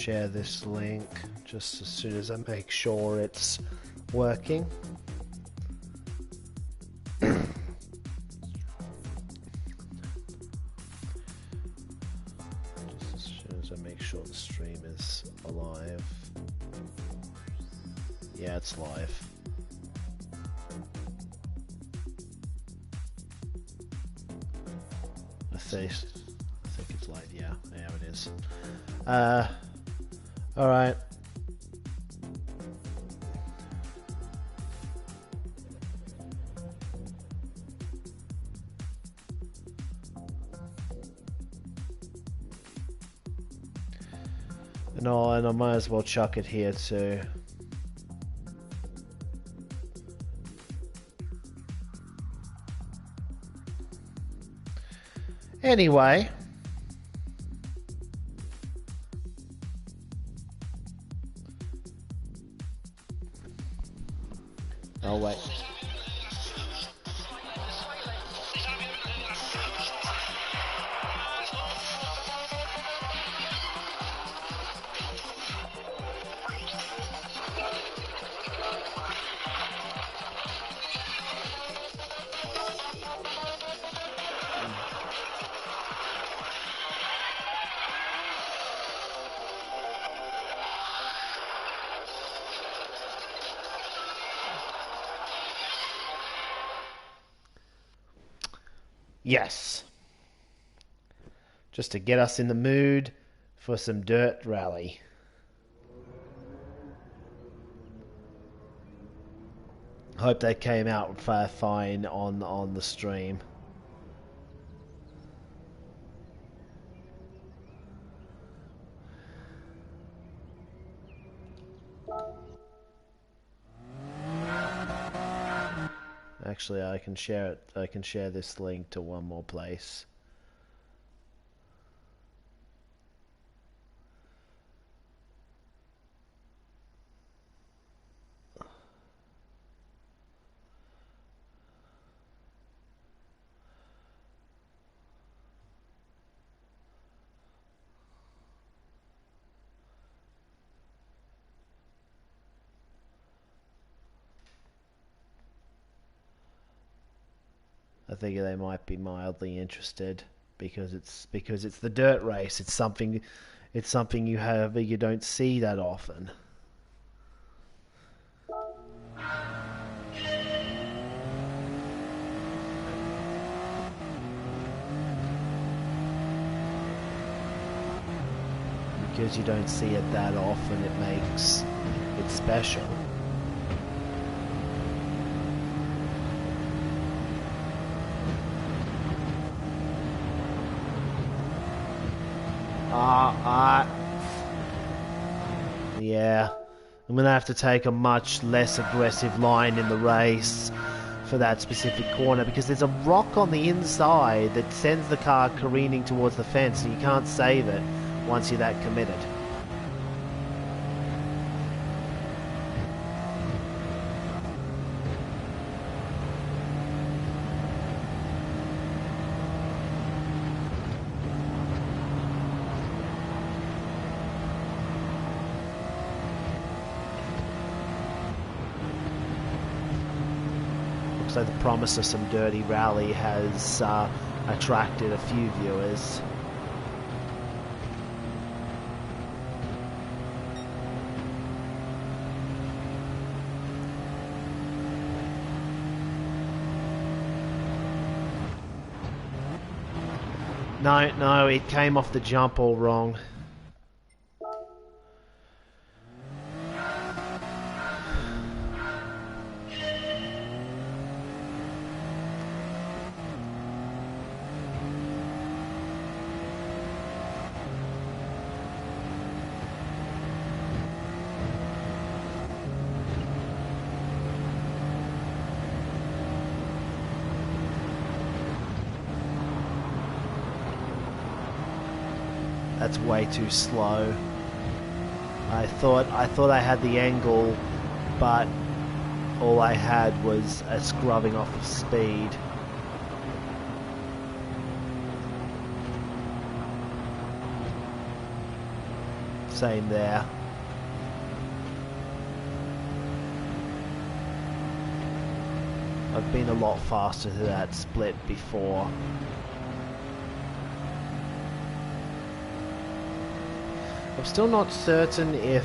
share this link just as soon as I make sure it's working. Just as soon as I make sure the stream is alive. Yeah, it's live. I think it's live. Yeah, it is. All right. No, and I might as well chuck it here too. Anyway. Oh, wait. Yes. Just to get us in the mood for some dirt rally. Hope they came out fine on the stream. Actually, I can share it. I can share this link to one more place. I think they might be mildly interested because it's the dirt race. It's something you don't see that often. Because you don't see it that often, it makes it special. Yeah, I'm gonna have to take a much less aggressive line in the race for that specific corner because there's a rock on the inside that sends the car careening towards the fence and you can't save it once you're that committed. So the promise of some dirty rally has attracted a few viewers. No, it came off the jump all wrong. That's way too slow. I thought I had the angle, but all I had was a scrubbing off of speed. Same there. I've been a lot faster to that split before. I'm still not certain if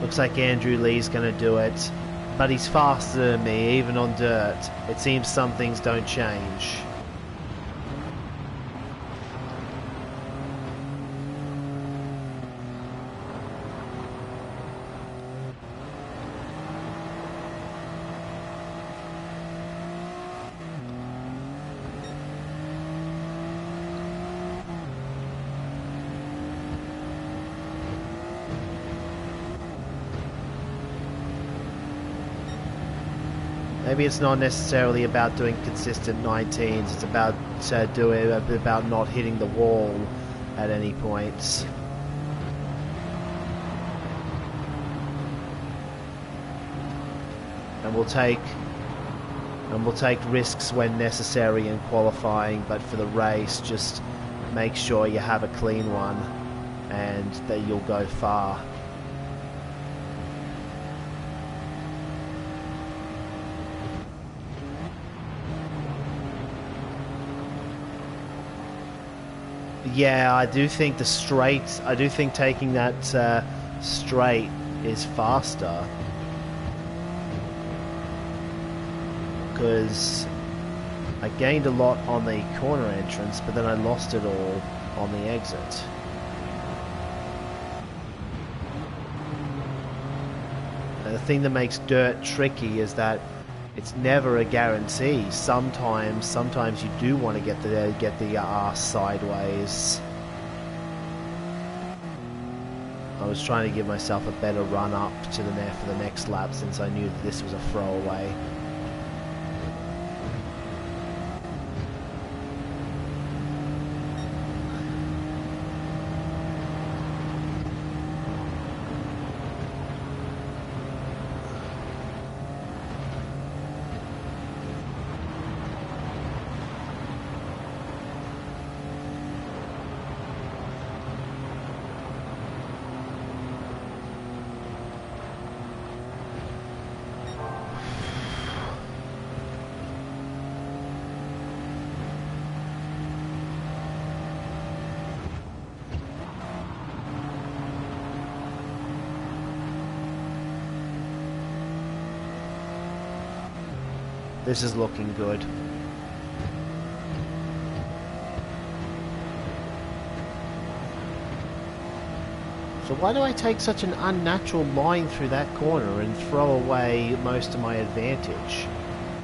looks like Andrew Lee's gonna do it, but he's faster than me even on dirt. It seems some things don't change. Maybe it's not necessarily about doing consistent 19s, it's about about not hitting the wall at any points. And we'll take risks when necessary in qualifying, but for the race just make sure you have a clean one and that you'll go far. Yeah, I do think taking that straight is faster. Because I gained a lot on the corner entrance, but then I lost it all on the exit. And the thing that makes dirt tricky is that it's never a guarantee. Sometimes you do want to get the arse sideways. I was trying to give myself a better run up to the net for the next lap since I knew that this was a throwaway. This is looking good. So why do I take such an unnatural line through that corner and throw away most of my advantage?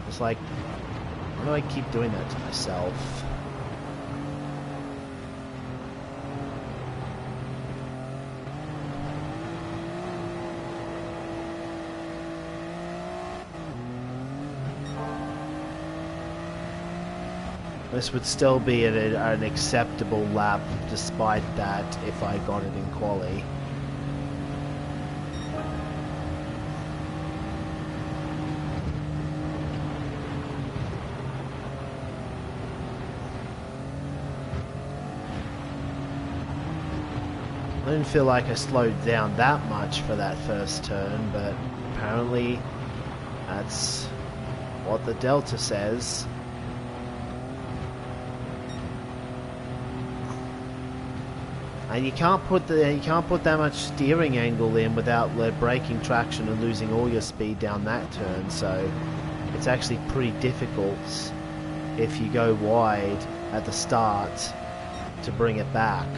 It's like, why do I keep doing that to myself? This would still be an acceptable lap despite that if I got it in quali. I didn't feel like I slowed down that much for that first turn, but apparently that's what the Delta says. And you can't put that much steering angle in without breaking traction and losing all your speed down that turn. So it's actually pretty difficult if you go wide at the start to bring it back.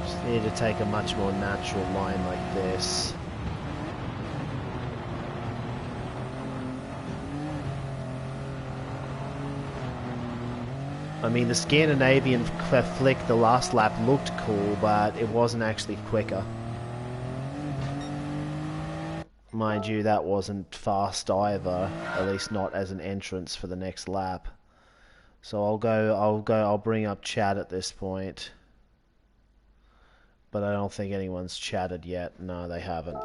Just need to take a much more natural line like this. I mean, the Scandinavian flick the last lap looked cool, but it wasn't actually quicker. Mind you, that wasn't fast either, at least not as an entrance for the next lap. So I'll bring up chat at this point. but I don't think anyone's chatted yet. No, they haven't.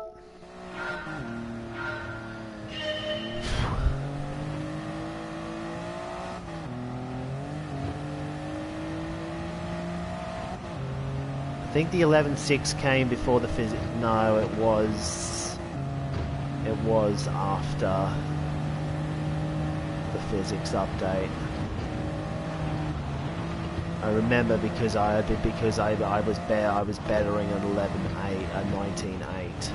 I think the 11.6 came before the physics. No, it was after the physics update. I remember because I was bettering an 11.8, a 19.8.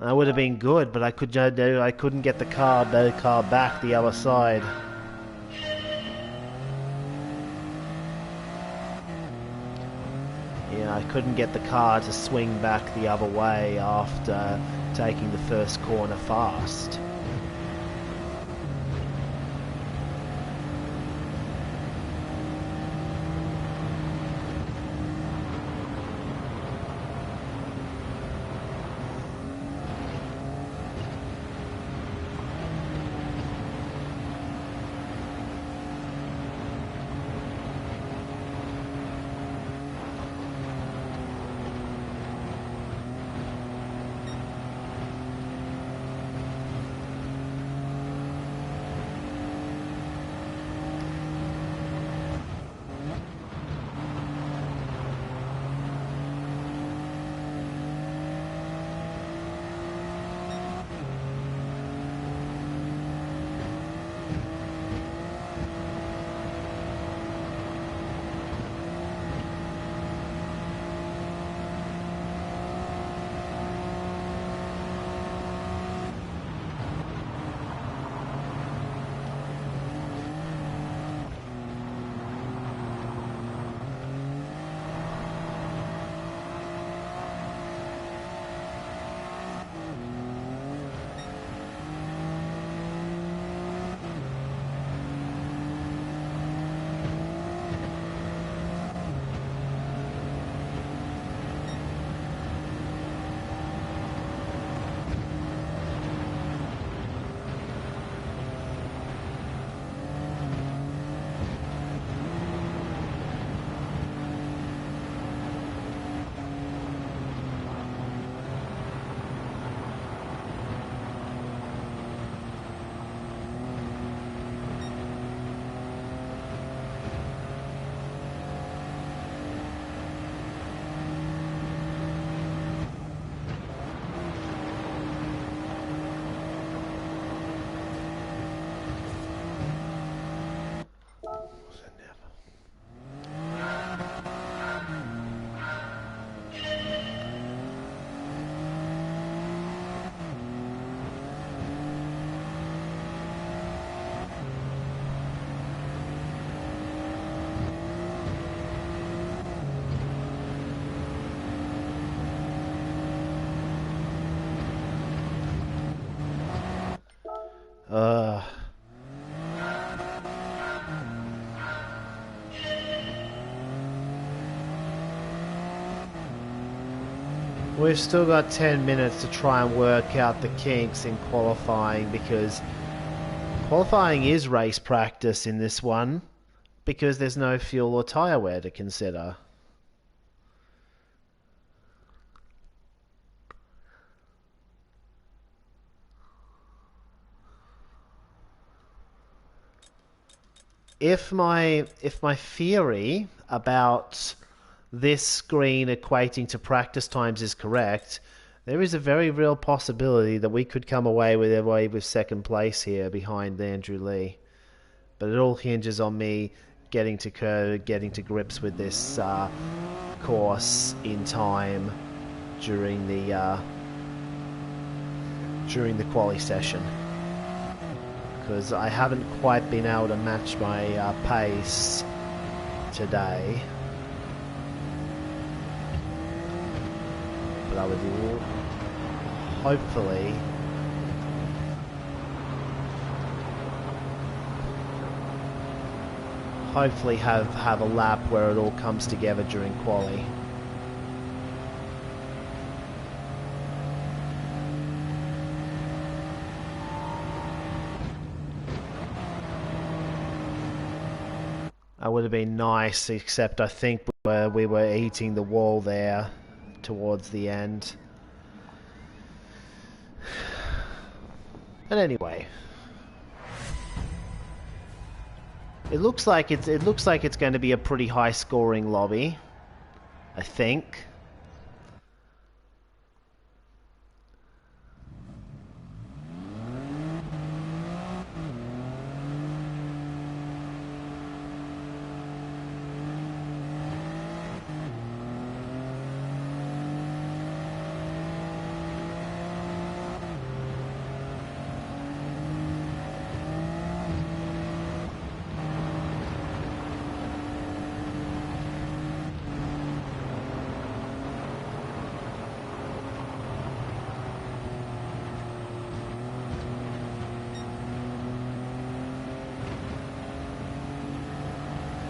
That would have been good, but I couldn't get the car back the other side. Yeah, I couldn't get the car to swing back the other way after taking the first corner fast. We've still got 10 minutes to try and work out the kinks in qualifying, because qualifying is race practice in this one, because there's no fuel or tyre wear to consider. If my theory about this screen equating to practice times is correct, there is a very real possibility that we could come away with second place here behind Andrew Lee. But it all hinges on me getting to grips with this course in time during the quali session, because I haven't quite been able to match my pace today. But I would hopefully have a lap where it all comes together during quali. That would have been nice, except I think we were eating the wall there towards the end. But anyway, it looks like it's going to be a pretty high scoring lobby, I think.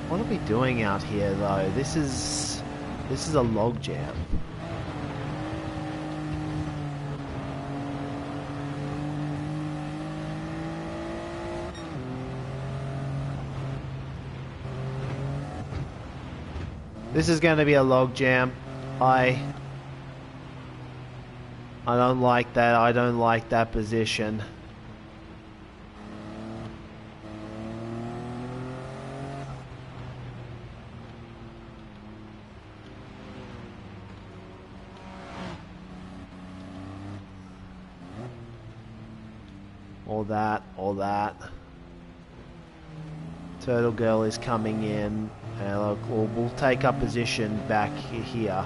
What are we doing out here, though? This is a log jam. This is going to be a log jam. I don't like that. I don't like that position. All that. Turtle Girl is coming in. Look, we'll take up position back here.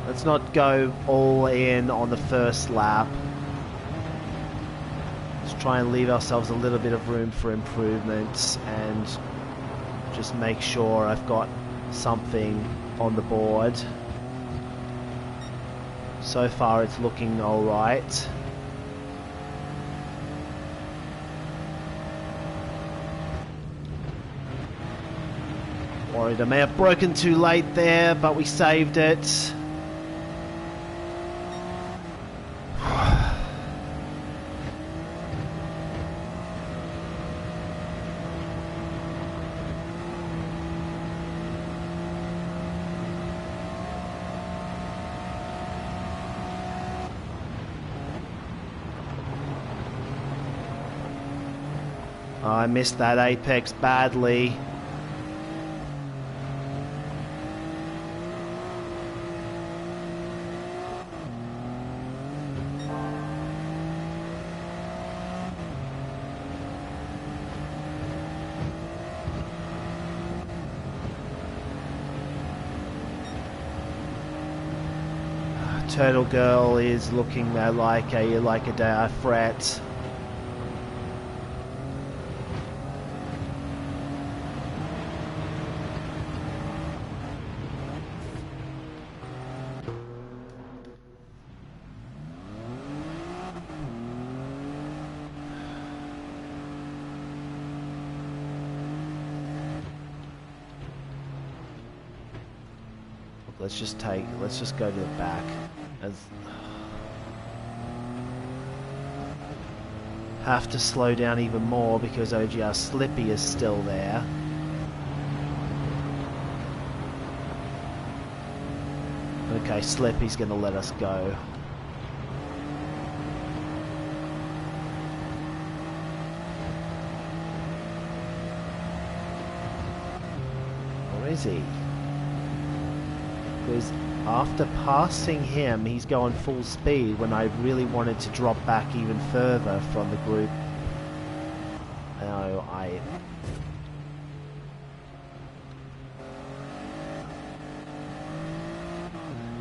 Let's not go all in on the first lap. Let's try and leave ourselves a little bit of room for improvements and just make sure I've got something on the board. So far it's looking alright. Worried I may have broken too late there, but we saved it. I missed that apex badly. Turtle Girl is looking like a threat. Let's just go to the back. Have to slow down even more because OGR Slippy is still there. Okay, Slippy's gonna let us go. Where is he? Because after passing him, he's going full speed when I really wanted to drop back even further from the group. No,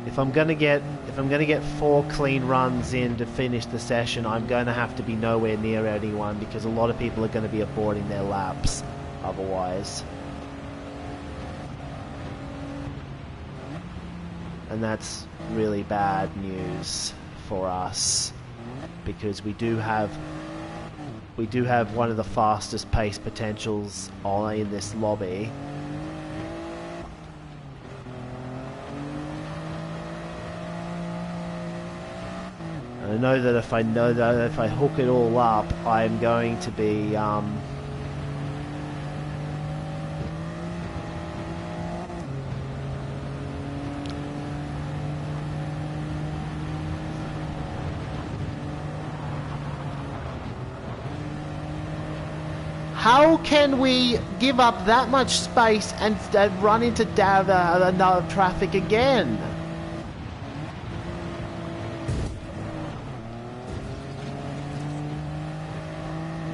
if I'm gonna get 4 clean runs in to finish the session, I'm gonna have to be nowhere near anyone because a lot of people are gonna be aborting their laps otherwise. And that's really bad news for us, because we do have one of the fastest pace potentials in this lobby. And I know that if I hook it all up, I'm going to be how can we give up that much space and run into another traffic again?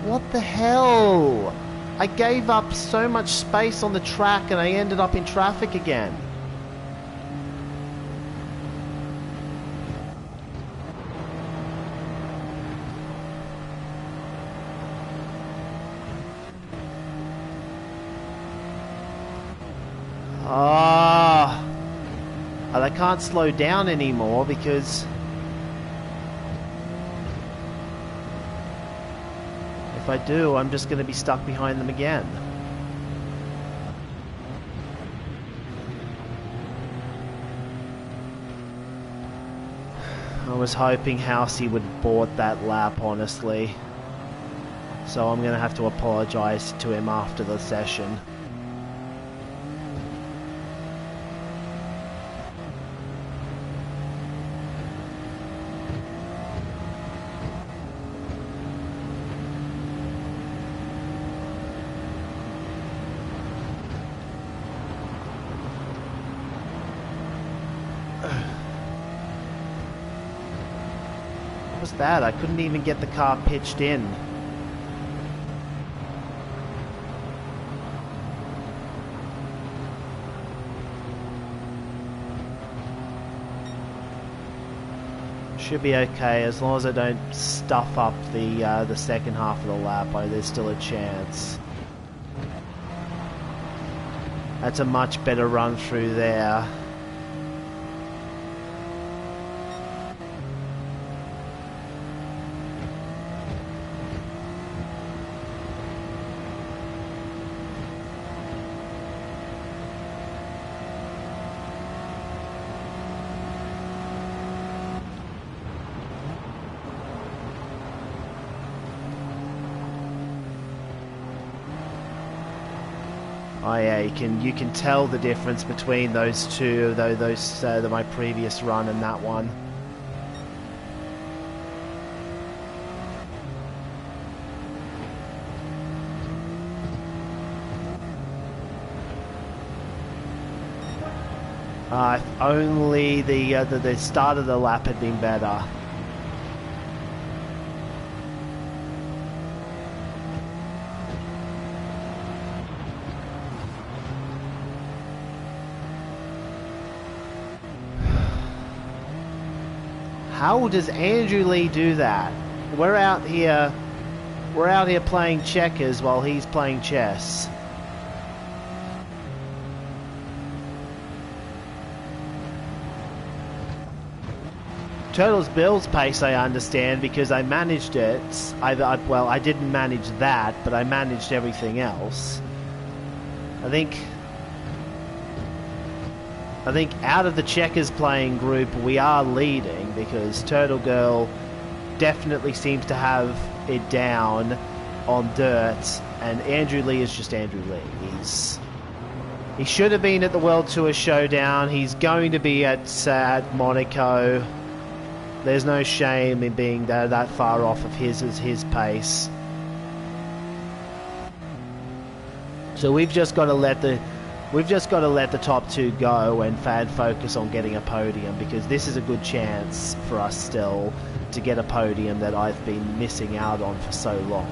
What the hell? I gave up so much space on the track and I ended up in traffic again. And I can't slow down anymore because if I do, I'm just going to be stuck behind them again. I was hoping Housey would have bought that lap, honestly. So I'm going to have to apologize to him after the session. What was that? I couldn't even get the car pitched in. Should be okay as long as I don't stuff up the second half of the lap. There's still a chance. That's a much better run through there. Oh yeah, you can tell the difference between those two, my previous run and that one. If only the start of the lap had been better. How does Andrew Lee do that? We're out here playing checkers while he's playing chess. Turtles Bill's pace I understand because I managed it. Well, I didn't manage that, but I managed everything else. I think out of the checkers playing group, we are leading because Turtle Girl definitely seems to have it down on dirt, and Andrew Lee is just Andrew Lee. He should have been at the World Tour Showdown. He's going to be at Monaco. There's no shame in being that far off of his pace. So we've just got to let the top two go and focus on getting a podium, because this is a good chance for us still to get a podium that I've been missing out on for so long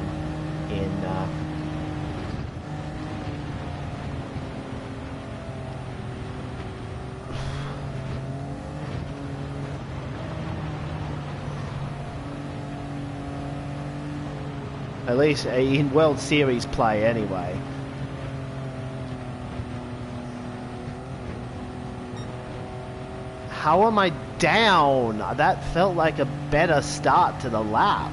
at least in World Series play anyway. How am I down? That felt like a better start to the lap.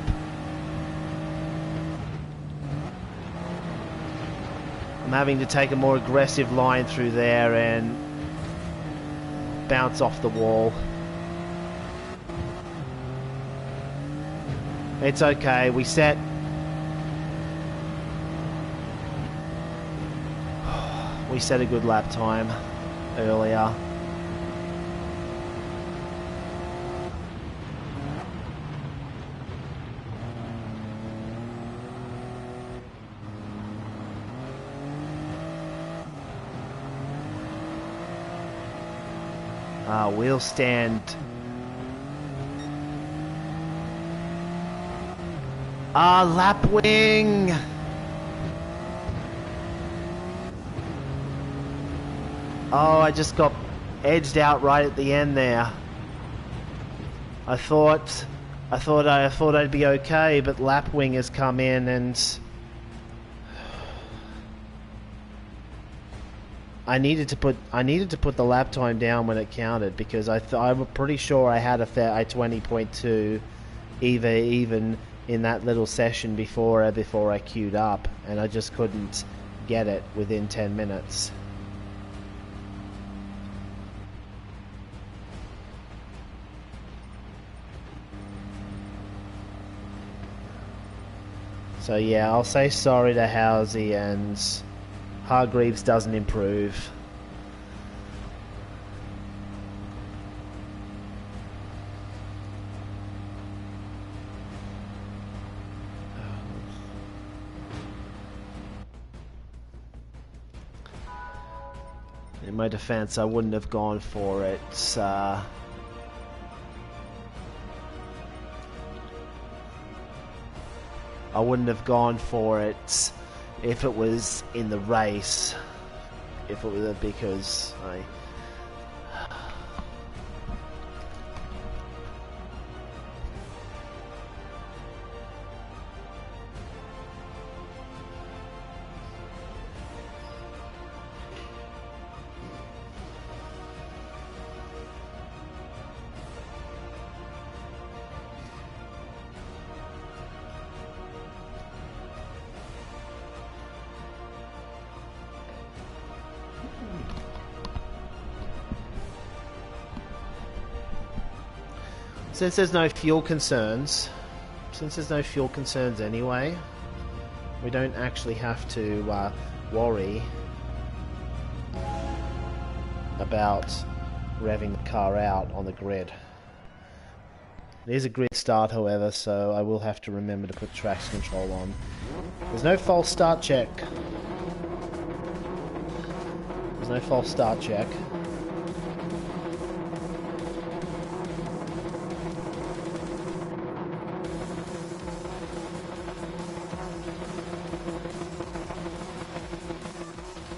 I'm having to take a more aggressive line through there and bounce off the wall. It's okay, we set a good lap time earlier. Wheel stand. Lap wing. Oh, I just got edged out right at the end there. I thought I'd be okay, but lap wing has come in and I needed to put the lap time down when it counted because I'm pretty sure I had a 20.2 even in that little session before I queued up, and I just couldn't get it within 10 minutes. So yeah, I'll say sorry to Housey, and Hargreaves doesn't improve. In my defense, I wouldn't have gone for it. I wouldn't have gone for it if it was in the race. If it was because I. Since there's no fuel concerns anyway, we don't actually have to worry about revving the car out on the grid. It is a grid start, however, so I will have to remember to put traction control on. There's no false start check.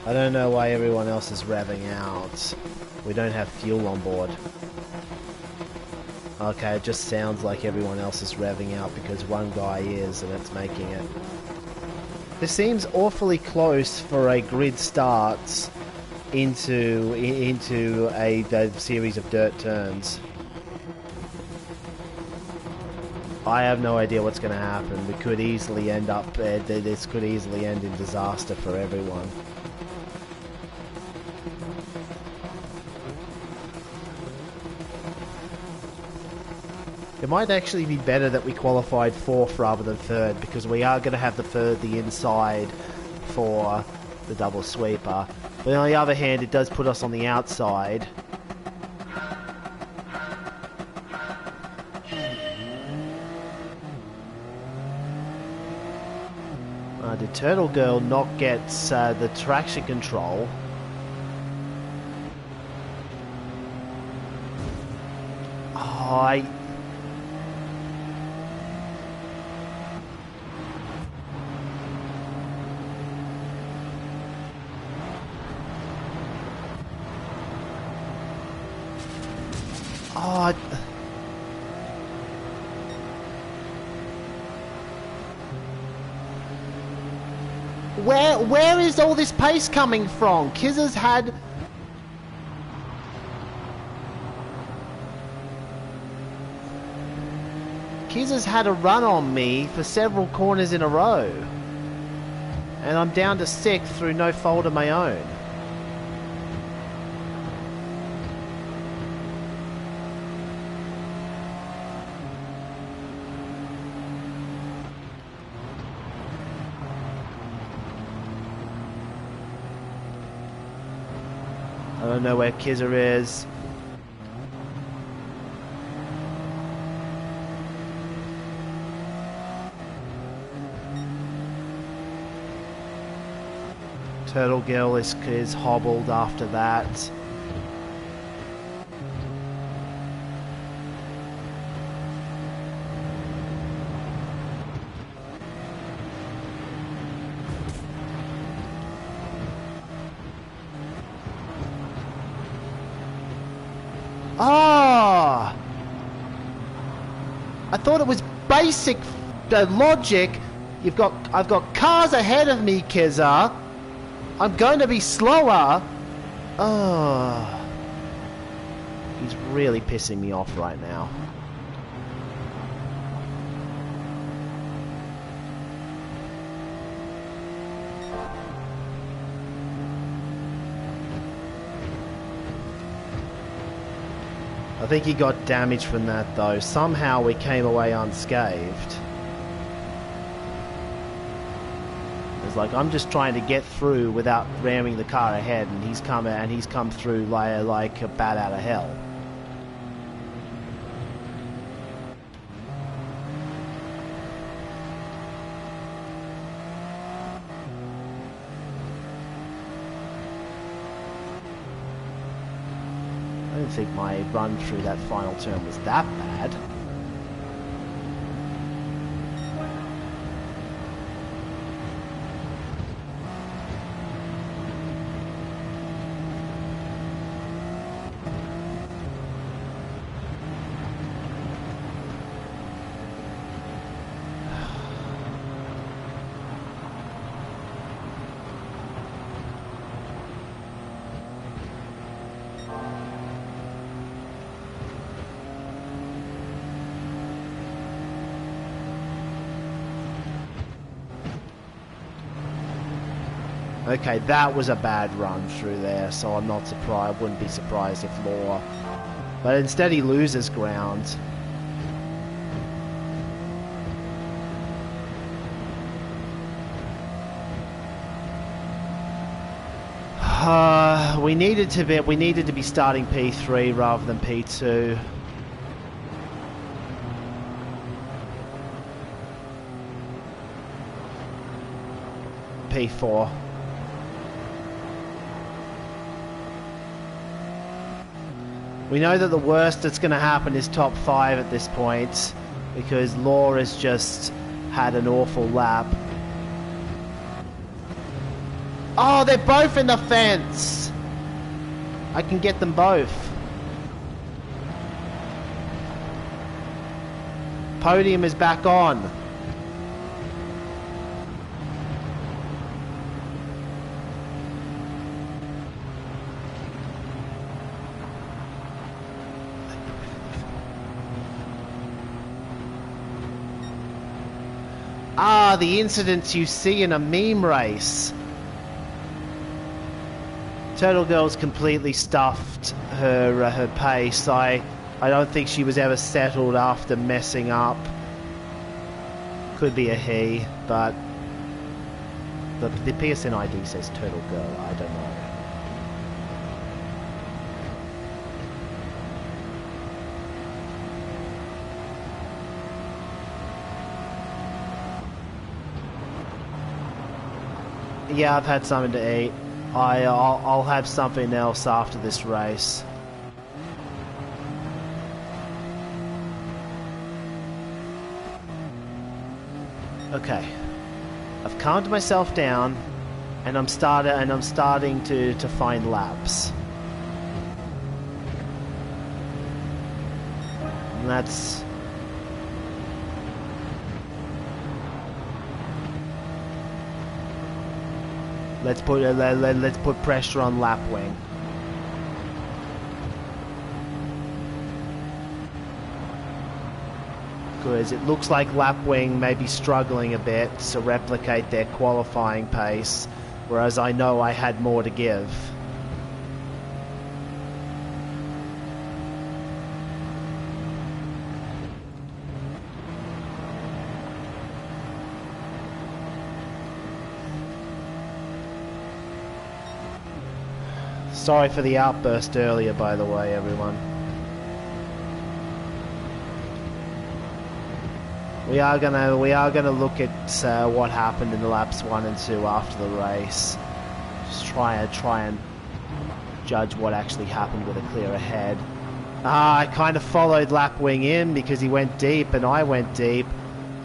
I don't know why everyone else is revving out. We don't have fuel on board. Okay, it just sounds like everyone else is revving out because one guy is, and it's making it. This seems awfully close for a grid start into a series of dirt turns. I have no idea what's going to happen. We could easily end up. This could easily end in disaster for everyone. It might actually be better that we qualified 4th rather than 3rd, because we are going to have the inside for the double sweeper. But on the other hand, it does put us on the outside. Did Turtle Girl not get the traction control? Oh, Where is all this pace coming from? Kizzers had... Kiz has had a run on me for several corners in a row. And I'm down to 6th through no fault of my own. I don't know where Kizzer is. Turtle Girl is hobbled after that. Ah! I thought it was basic logic. I've got cars ahead of me, Kizza. I'm going to be slower. Oh. He's really pissing me off right now. I think he got damage from that though. Somehow we came away unscathed. It's like I'm just trying to get through without ramming the car ahead, and he's come through like a bat out of hell. I don't think my run through that final turn was that bad. Okay, that was a bad run through there, so I'm not surprised. I wouldn't be surprised if Law... But instead he loses ground. We needed to be starting P3 rather than P2. P4. We know that the worst that's going to happen is top 5 at this point, because Law has just had an awful lap. Oh, they're both in the fence! I can get them both. Podium is back on. Ah, the incidents you see in a meme race. Turtle Girl's completely stuffed her pace. I don't think she was ever settled after messing up. Could be a he, but the PSN ID says Turtle Girl. I don't know. Yeah, I've had something to eat. I'll have something else after this race. Okay, I've calmed myself down, and I'm starting to find laps. And that's. Let's put pressure on Lapwing. because it looks like Lapwing may be struggling a bit to replicate their qualifying pace, whereas I know I had more to give. Sorry for the outburst earlier, by the way, everyone. We are gonna look at what happened in the laps 1 and 2 after the race. Just try and judge what actually happened with a clear ahead. I kind of followed Lapwing in because he went deep and I went deep.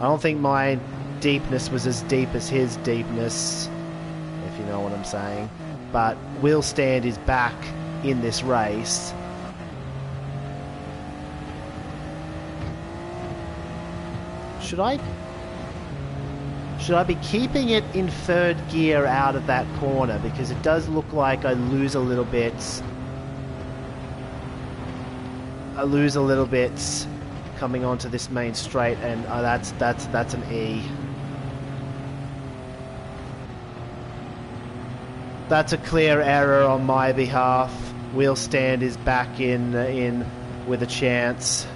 I don't think my deepness was as deep as his deepness, if you know what I'm saying. But wheel stand is back in this race. Should I be keeping it in third gear out of that corner? Because it does look like I lose a little bit. Coming onto this main straight, and that's an E. That's a clear error on my behalf. Wheel stand is back in with a chance.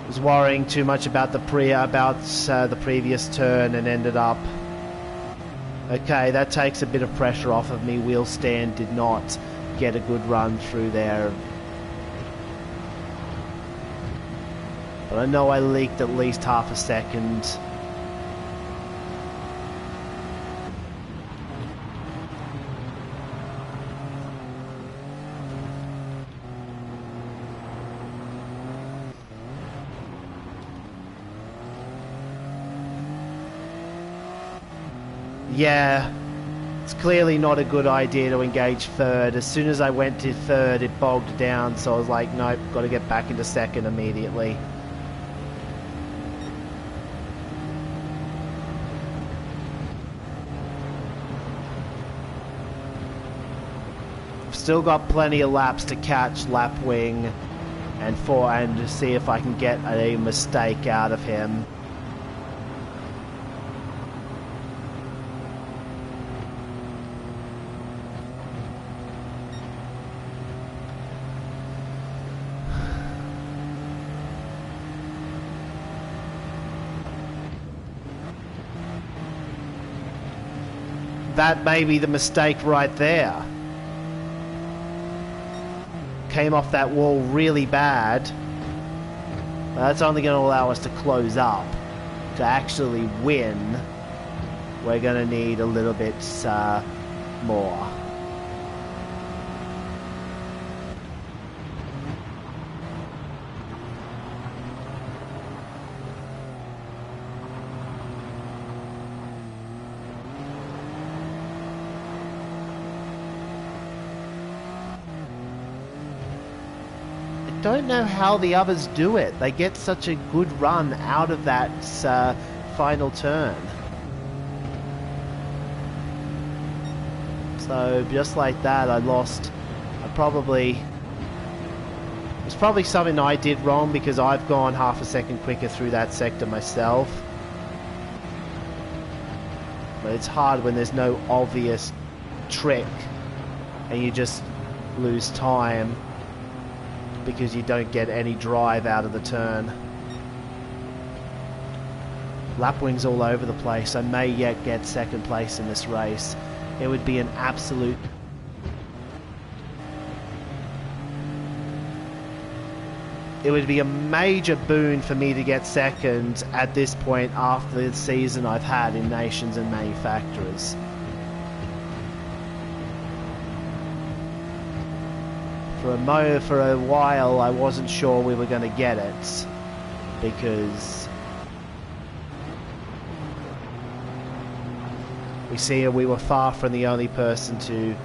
Was worrying too much about the previous turn and ended up. Okay, that takes a bit of pressure off of me. Wheel stand did not get a good run through there. But I know I leaked at least half a second. Yeah, it's clearly not a good idea to engage third. As soon as I went to third, it bogged down, so I was like, nope, got to get back into second immediately. I've still got plenty of laps to catch Lapwing and to see if I can get a mistake out of him. That may be the mistake right there. Came off that wall really bad. That's only going to allow us to close up. To actually win, we're going to need a little bit more. Don't know how the others do it. They get such a good run out of that final turn. So just like that, I lost. It's probably something I did wrong because I've gone half a second quicker through that sector myself. But it's hard when there's no obvious trick and you just lose time because you don't get any drive out of the turn. Lapwings all over the place. I may yet get second place in this race. It would be an absolute... It would be a major boon for me to get second at this point after the season I've had in Nations and Manufacturers. For a while I wasn't sure we were going to get it because we were far from the only person to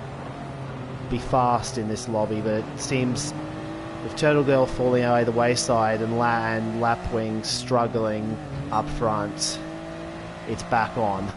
be fast in this lobby, but it seems with Turtle Girl falling by the wayside and Lapwing struggling up front, it's back on.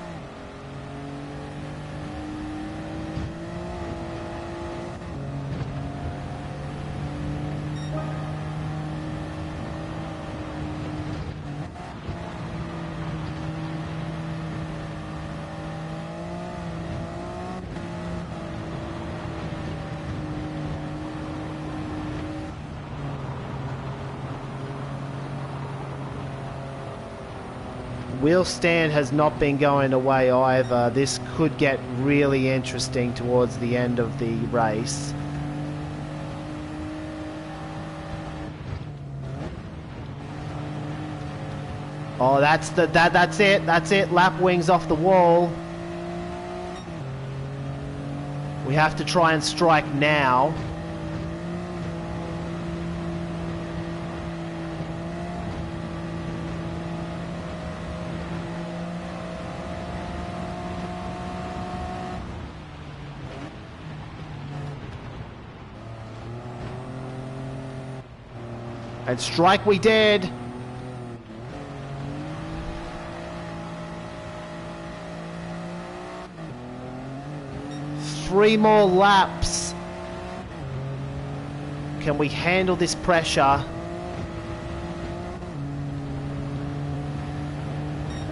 Wheel stand has not been going away either. This could get really interesting towards the end of the race. Oh, that's it. That's it. Lap wings off the wall. We have to try and strike now. And strike we did. Three more laps. Can we handle this pressure?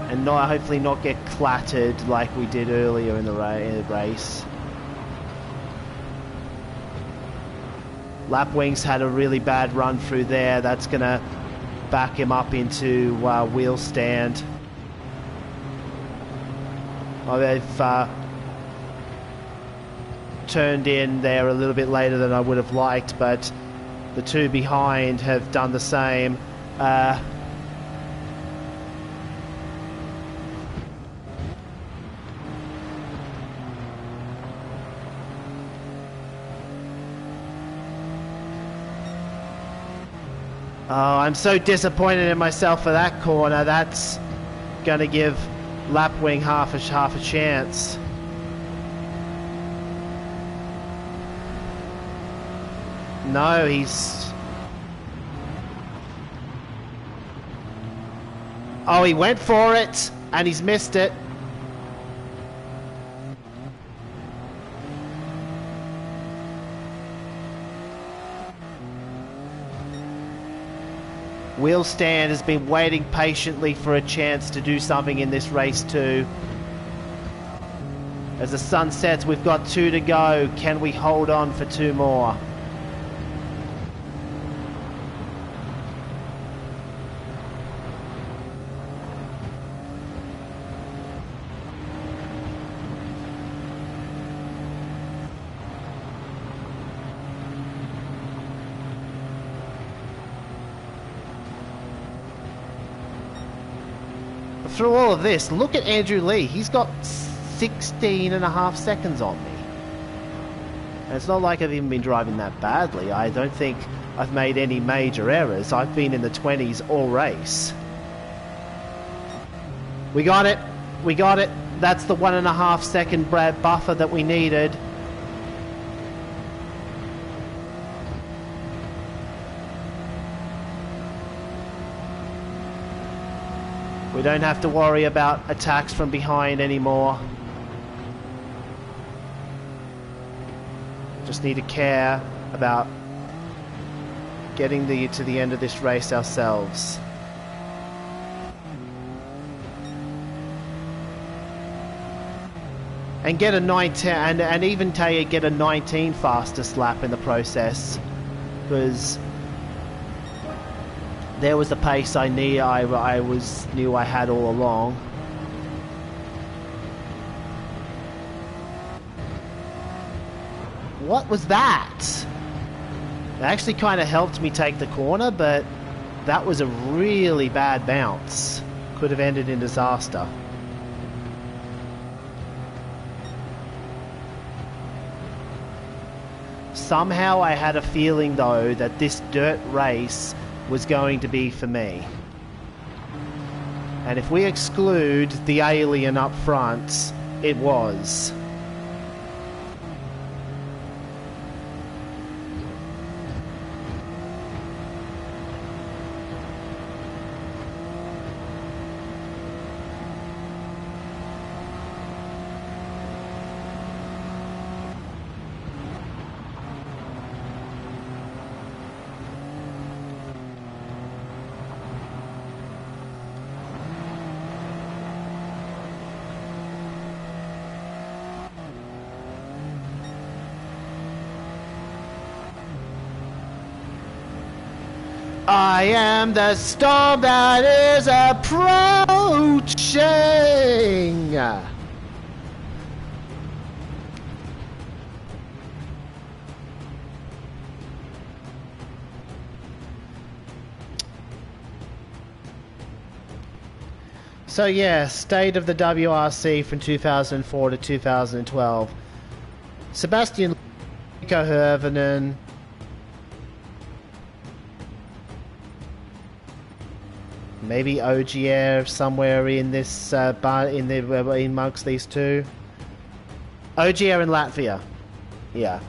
And not, hopefully not get clattered like we did earlier in the race. Lapwings had a really bad run through there. That's going to back him up into wheel stand. Oh, they've turned in there a little bit later than I would have liked, but the two behind have done the same. Oh, I'm so disappointed in myself for that corner. That's going to give Lapwing half a chance. No, he's... Oh, he went for it, and he's missed it. Wheel stand has been waiting patiently for a chance to do something in this race too. As the sun sets, we've got 2 to go. Can we hold on for 2 more? Through all of this, look at Andrew Lee. He's got 16.5 seconds on me. And it's not like I've even been driving that badly. I don't think I've made any major errors. I've been in the 20s all race. We got it. We got it. That's the 1.5 second buffer that we needed. We don't have to worry about attacks from behind anymore. Just need to care about getting to the end of this race ourselves. And get a 19, and even get a 19 fastest lap in the process, because there was the pace I knew I had all along. What was that? It actually kind of helped me take the corner, but that was a really bad bounce. Could have ended in disaster. Somehow I had a feeling though that this dirt race was going to be for me. And if we exclude the alien up front, it was. I am the storm that is approaching. So yeah, state of the WRC from 2004 to 2012. Sebastian Nico Hirvonen, maybe Ogier somewhere in this bar in amongst these two. Ogier in Latvia, yeah.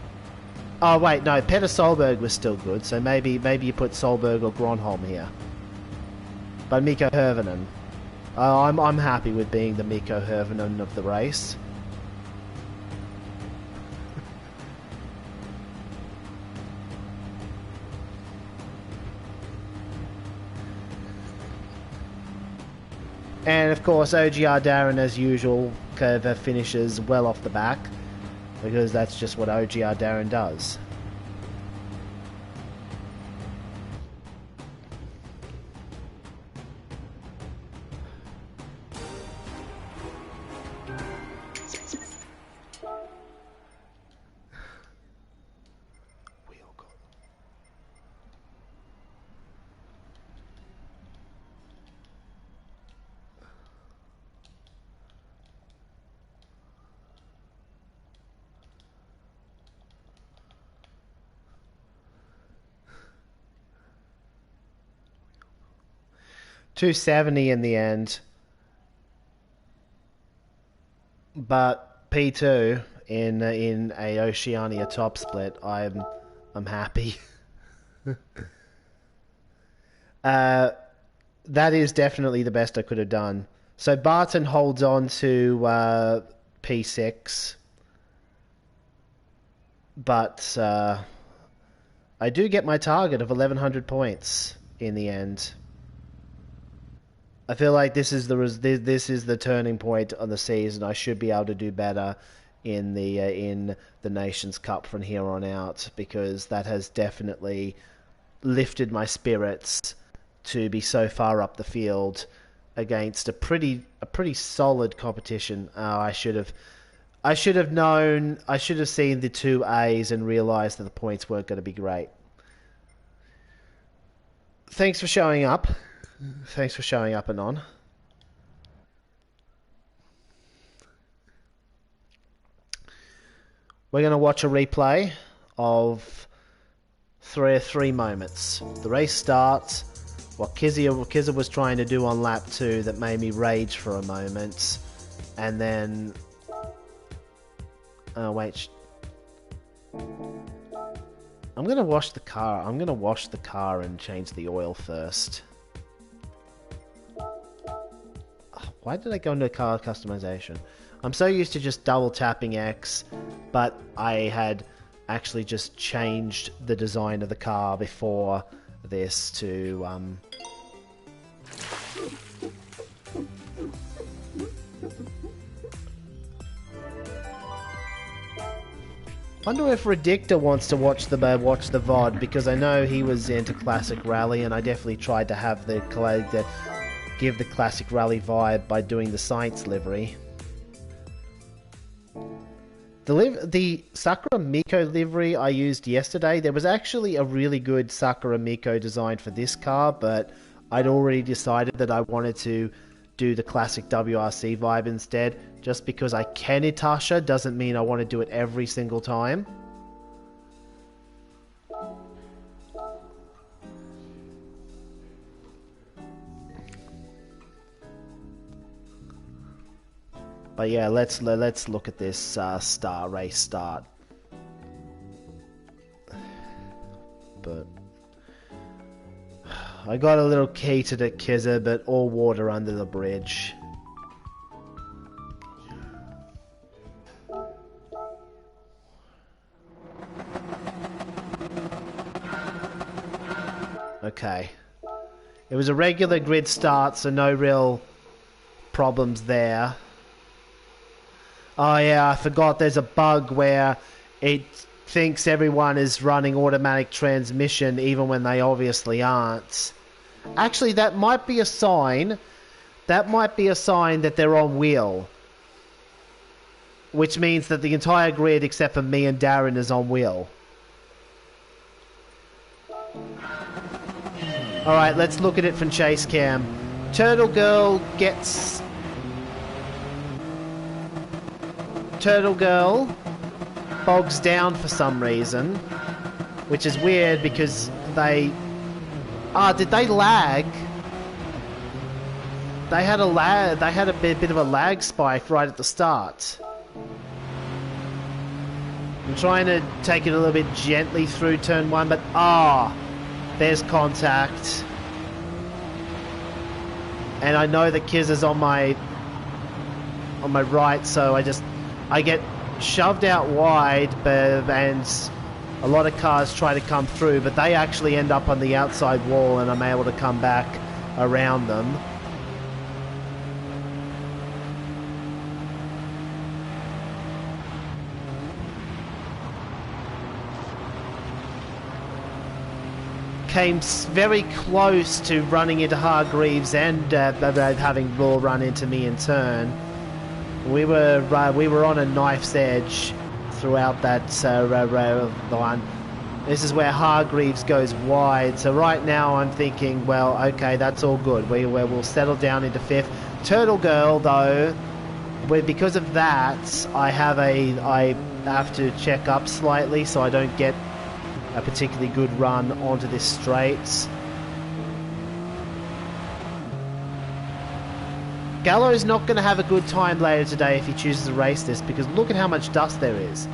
Oh wait, no, Peter Solberg was still good, so maybe you put Solberg or Gronholm here. But Mikko Hirvonen, I'm happy with being the Mikko Hirvonen of the race. And of course, OGR Darren, as usual, finishes well off the back, because that's just what OGR Darren does. .270 in the end, but P2 in a Oceania top split. I'm happy. That is definitely the best I could have done. So Barton holds on to P6, but I do get my target of 1,100 points in the end. I feel like this is the turning point on the season. I should be able to do better in the Nations Cup from here on out, because that has definitely lifted my spirits to be so far up the field against a pretty solid competition. I should have known. I should have seen the two A's and realised that the points weren't going to be great. Thanks for showing up. Thanks for showing up, Anon. We're going to watch a replay of three moments. The race starts. What Kizza was trying to do on lap 2 that made me rage for a moment. And then... Oh, wait. I'm going to wash the car. I'm going to wash the car and change the oil first. Why did I go into car customization? I'm so used to just double tapping X, but I had actually just changed the design of the car before this to wonder if Redictor wants to watch the VOD, because I know he was into Classic Rally, and I definitely tried to have give the Classic Rally vibe by doing the Science livery. The Sakura Miko livery I used yesterday, there was actually a really good Sakura Miko design for this car, but I'd already decided that I wanted to do the classic WRC vibe instead. Just because I can Itasha doesn't mean I want to do it every single time. But yeah, let's look at this race start. But I got a little key to the Kizza, but all water under the bridge. Okay. It was a regular grid start, so no real problems there. Oh yeah, I forgot there's a bug where it thinks everyone is running automatic transmission even when they obviously aren't. Actually, that might be a sign. That might be a sign that they're on wheel. Which means that the entire grid except for me and Darren is on wheel. Alright, let's look at it from chase cam. Turtle Girl bogs down for some reason. Which is weird because they... did they lag? They had a bit of a lag spike right at the start. I'm trying to take it a little bit gently through turn 1, but there's contact. And I know that Kiz is on my right, so I get shoved out wide, and a lot of cars try to come through, but they actually end up on the outside wall, and I'm able to come back around them. Came very close to running into Hargreaves and having Raw run into me in turn. We were on a knife's edge throughout that line. This is where Hargreaves goes wide. So right now I'm thinking, well, okay, that's all good. We'll settle down into 5th. Turtle Girl, though, because of that, I have to check up slightly so I don't get a particularly good run onto this straight. Gallo's not going to have a good time later today if he chooses to race this, because look at how much dust there is.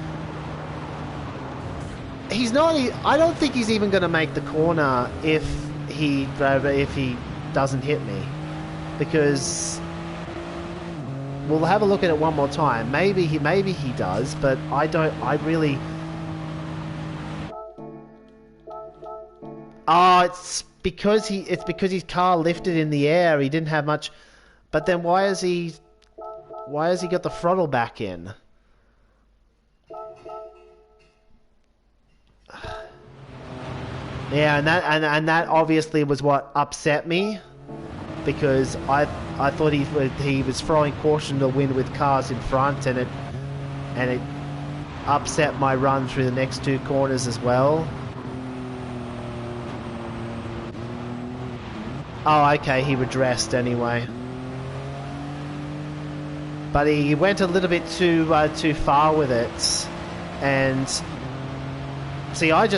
I don't think he's even going to make the corner if he doesn't hit me, because we'll have a look at it one more time. Maybe he does, but I really. It's because his car lifted in the air. He didn't have much, but then why has he got the throttle back in? Yeah, and that obviously was what upset me, because I thought he was throwing caution to the wind with cars in front, and it upset my run through the next 2 corners as well. Oh, okay, he redressed anyway. But he went a little bit too far with it, and see, I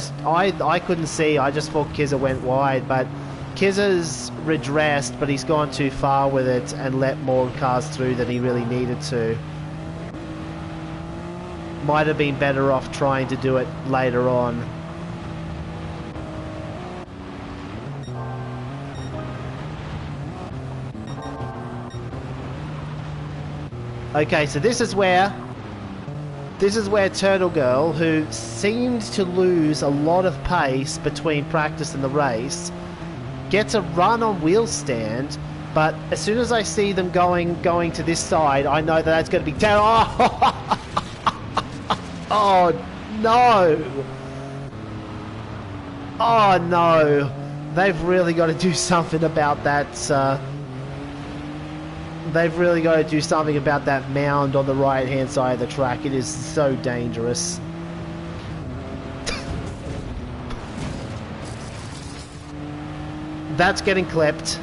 couldn't see. I just thought Kizza went wide, but Kizza's redressed, but he's gone too far with it and let more cars through than he really needed to. Might have been better off trying to do it later on. Okay, so this is where Turtle Girl, who seemed to lose a lot of pace between practice and the race, gets a run on wheel stand, but as soon as I see them going to this side, I know that's going to be terrible. Oh no! Oh no! They've really got to do something about that. They've really got to do something about that mound on the right-hand side of the track. It is so dangerous. That's getting clipped.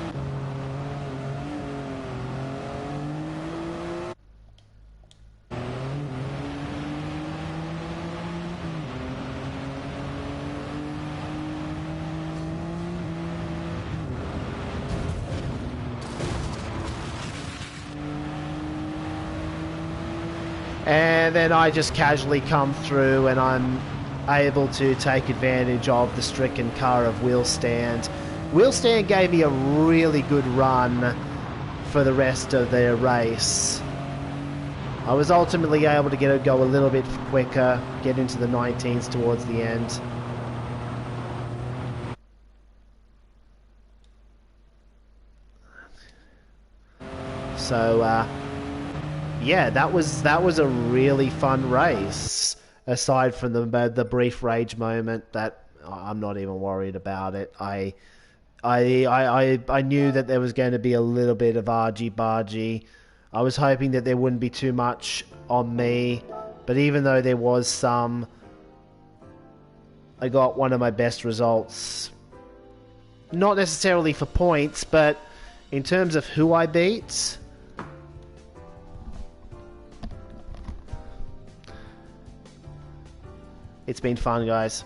And then I just casually come through and I'm able to take advantage of the stricken car of Wheelstand. Wheelstand gave me a really good run for the rest of the race. I was ultimately able to go a little bit quicker, get into the 19s towards the end. So, yeah, that was a really fun race. aside from the brief rage moment, that I'm not even worried about it. I knew that there was going to be a little bit of argy-bargy. I was hoping that there wouldn't be too much on me, but even though there was some, I got one of my best results. Not necessarily for points, but in terms of who I beat. It's been fun, guys.